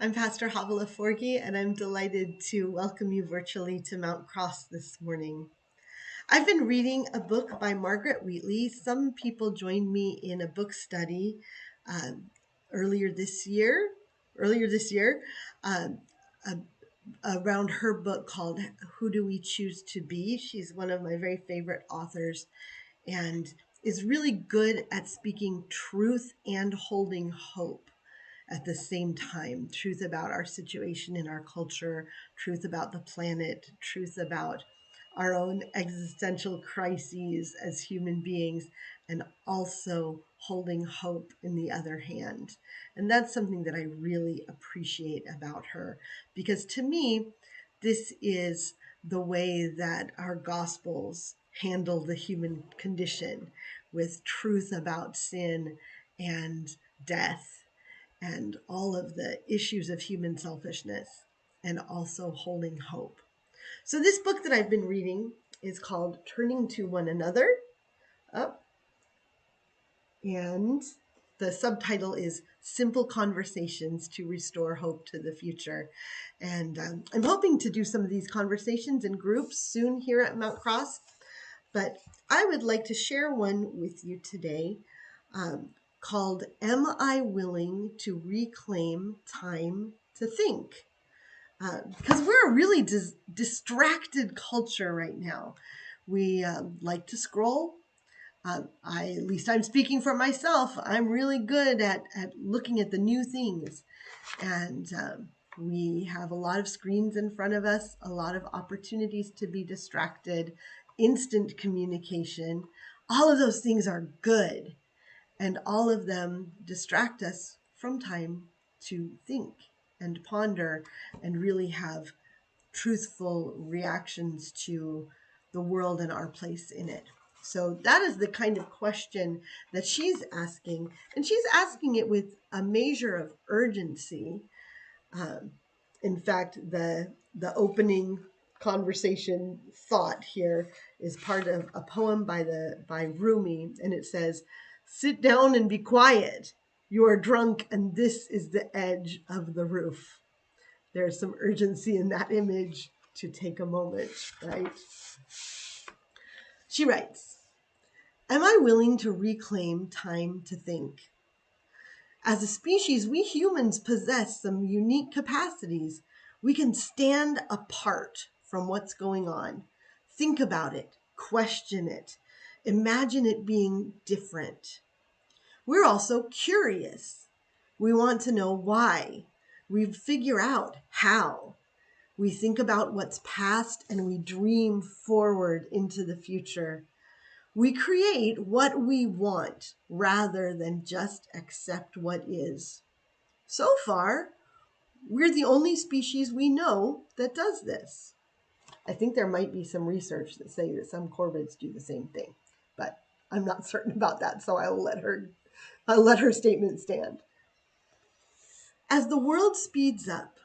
I'm Pastor Chavaleh, and I'm delighted to welcome you virtually to Mount Cross this morning. I've been reading a book by Margaret Wheatley. Some people joined me in a book study earlier this year, um, uh, around her book called Who Do We Choose to Be? She's one of my very favorite authors and is really good at speaking truth and holding hope at the same time. Truth about our situation in our culture, truth about the planet, truth about our own existential crises as human beings, and also holding hope in the other hand. And that's something that I really appreciate about her, because to me, this is the way that our Gospels handle the human condition, with truth about sin and death and all of the issues of human selfishness, and also holding hope. So this book that I've been reading is called Turning to One Another. And the subtitle is Simple Conversations to Restore Hope to the Future. And I'm hoping to do some of these conversations in groups soon here at Mount Cross. But I would like to share one with you today called Am I Willing to Reclaim Time to Think? Because we're a really distracted culture right now. We like to scroll. At least I'm speaking for myself. I'm really good at looking at the new things. And we have a lot of screens in front of us, a lot of opportunities to be distracted, instant communication. All of those things are good. And all of them distract us from time to think and ponder and really have truthful reactions to the world and our place in it. So that is the kind of question that she's asking. And she's asking it with a measure of urgency. In fact, the opening conversation thought here is part of a poem by Rumi, and it says, "Sit down and be quiet. You are drunk, and this is the edge of the roof." There's some urgency in that image to take a moment, right? She writes, "Am I willing to reclaim time to think? As a species, we humans possess some unique capacities. We can stand apart from what's going on, think about it, question it, imagine it being different. We're also curious. We want to know why. We figure out how. We think about what's past and we dream forward into the future. We create what we want rather than just accept what is. So far, we're the only species we know that does this." I think there might be some research that say that some corvids do the same thing, but I'm not certain about that, so I'll let her statement stand. As the world speeds up,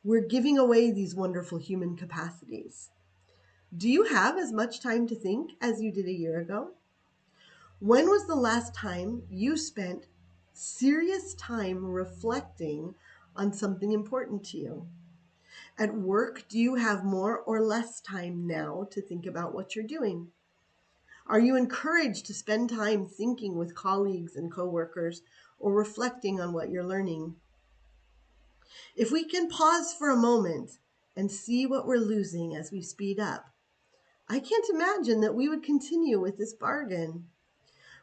we're giving away these wonderful human capacities. Do you have as much time to think as you did a year ago? When was the last time you spent serious time reflecting on something important to you? At work, do you have more or less time now to think about what you're doing? Are you encouraged to spend time thinking with colleagues and coworkers or reflecting on what you're learning? If we can pause for a moment and see what we're losing as we speed up, I can't imagine that we would continue with this bargain.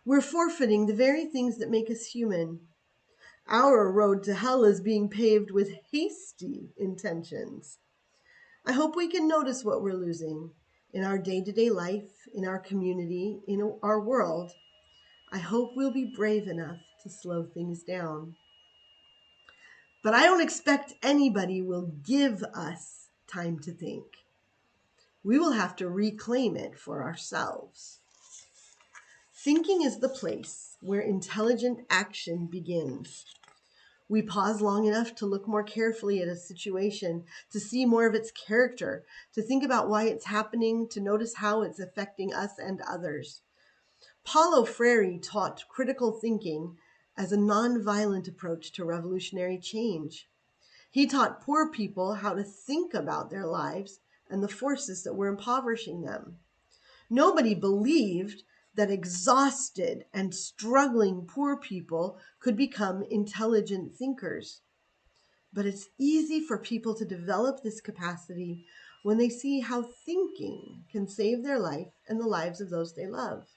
We're forfeiting the very things that make us human. Our road to hell is being paved with hasty intentions. I hope we can notice what we're losing in our day-to-day life, in our community, in our world. I hope we'll be brave enough to slow things down. But I don't expect anybody will give us time to think. We will have to reclaim it for ourselves. Thinking is the place where intelligent action begins. We pause long enough to look more carefully at a situation, to see more of its character, to think about why it's happening, to notice how it's affecting us and others. Paulo Freire taught critical thinking as a nonviolent approach to revolutionary change. He taught poor people how to think about their lives and the forces that were impoverishing them. Nobody believed that exhausted and struggling poor people could become intelligent thinkers. But it's easy for people to develop this capacity when they see how thinking can save their life and the lives of those they love.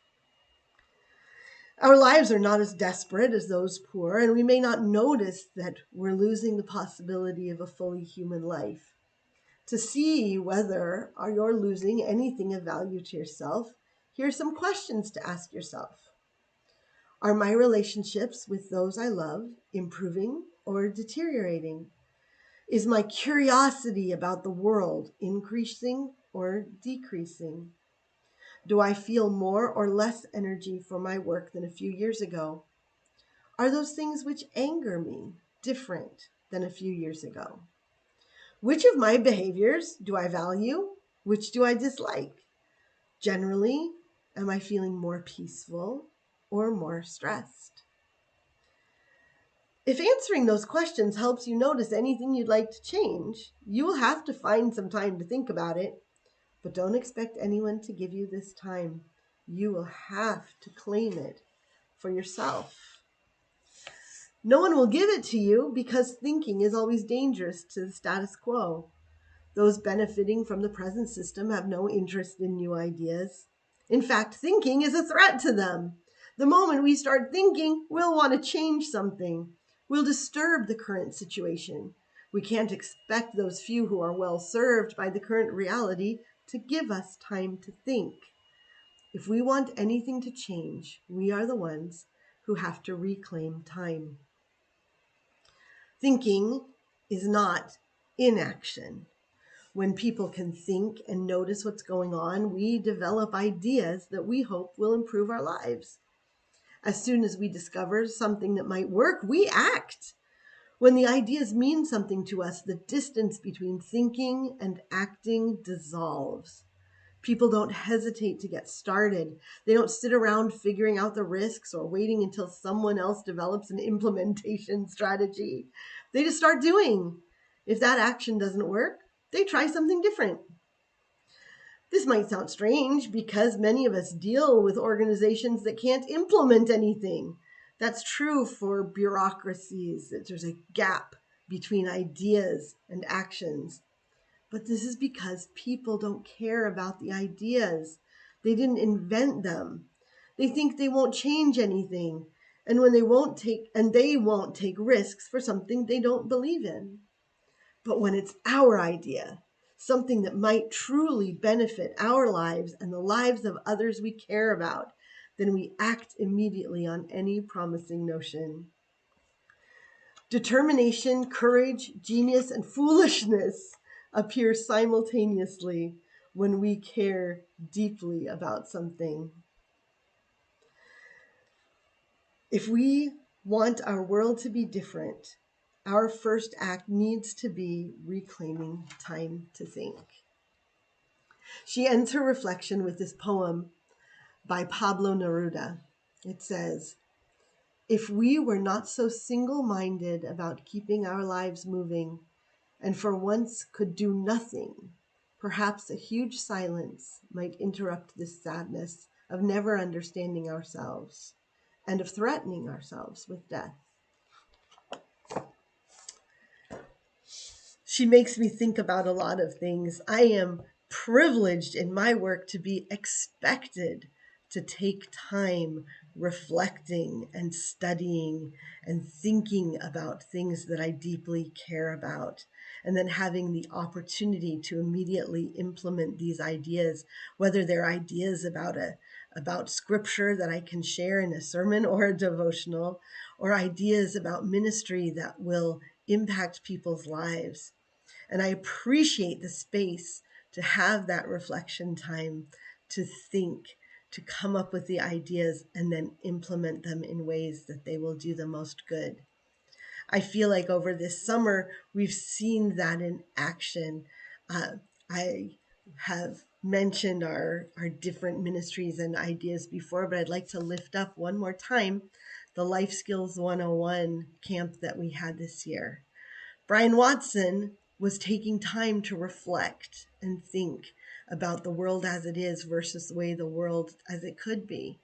Our lives are not as desperate as those poor, and we may not notice that we're losing the possibility of a fully human life. To see whether you're losing anything of value to yourself, here are some questions to ask yourself. Are my relationships with those I love improving or deteriorating? Is my curiosity about the world increasing or decreasing? Do I feel more or less energy for my work than a few years ago? Are those things which anger me different than a few years ago? Which of my behaviors do I value? Which do I dislike? Generally, am I feeling more peaceful or more stressed? If answering those questions helps you notice anything you'd like to change, you will have to find some time to think about it. But don't expect anyone to give you this time. You will have to claim it for yourself. No one will give it to you because thinking is always dangerous to the status quo. Those benefiting from the present system have no interest in new ideas. In fact, thinking is a threat to them. The moment we start thinking, we'll want to change something. We'll disturb the current situation. We can't expect those few who are well served by the current reality to give us time to think. If we want anything to change, we are the ones who have to reclaim time. Thinking is not inaction. When people can think and notice what's going on, we develop ideas that we hope will improve our lives. As soon as we discover something that might work, we act. When the ideas mean something to us, the distance between thinking and acting dissolves. People don't hesitate to get started. They don't sit around figuring out the risks or waiting until someone else develops an implementation strategy. They just start doing. If that action doesn't work, they try something different. This might sound strange because many of us deal with organizations that can't implement anything. That's true for bureaucracies. There's a gap between ideas and actions. But this is because people don't care about the ideas. They didn't invent them. They think they won't change anything, and they won't take risks for something they don't believe in. But when it's our idea, something that might truly benefit our lives and the lives of others we care about, then we act immediately on any promising notion. Determination, courage, genius, and foolishness appear simultaneously when we care deeply about something. If we want our world to be different, our first act needs to be reclaiming time to think. She ends her reflection with this poem by Pablo Neruda. It says, "If we were not so single-minded about keeping our lives moving, and for once could do nothing, perhaps a huge silence might interrupt this sadness of never understanding ourselves and of threatening ourselves with death." She makes me think about a lot of things. I am privileged in my work to be expected to take time reflecting and studying and thinking about things that I deeply care about, and then having the opportunity to immediately implement these ideas, whether they're ideas about scripture that I can share in a sermon or a devotional, or ideas about ministry that will impact people's lives. And I appreciate the space to have that reflection time, to think, to come up with the ideas and then implement them in ways that they will do the most good. I feel like over this summer, we've seen that in action. I have mentioned our different ministries and ideas before, but I'd like to lift up one more time the Life Skills 101 camp that we had this year. Brian Watson was taking time to reflect and think about the world as it is versus the way the world as it could be.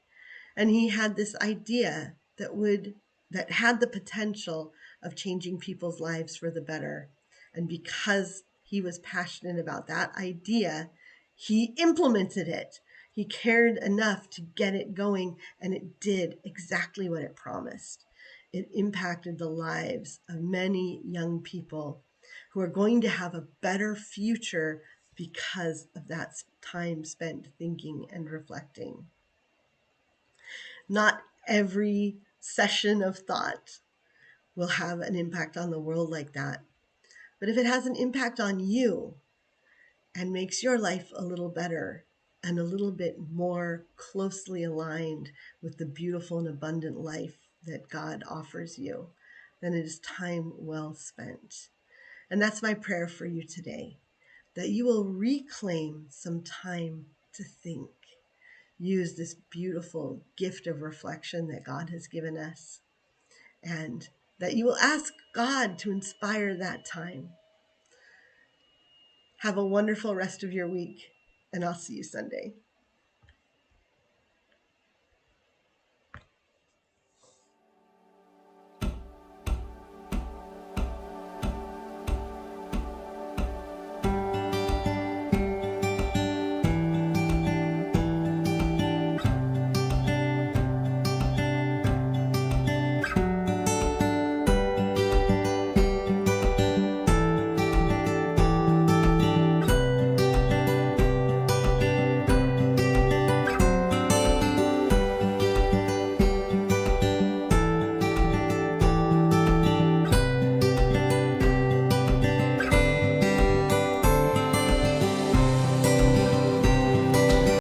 And he had this idea that had the potential of changing people's lives for the better. And because he was passionate about that idea, he implemented it. He cared enough to get it going, and it did exactly what it promised. It impacted the lives of many young people who are going to have a better future because of that time spent thinking and reflecting. Not every session of thought will have an impact on the world like that. But if it has an impact on you and makes your life a little better and a little bit more closely aligned with the beautiful and abundant life that God offers you, then it is time well spent. And that's my prayer for you today, that you will reclaim some time to think. Use this beautiful gift of reflection that God has given us, and that you will ask God to inspire that time. Have a wonderful rest of your week, and I'll see you Sunday.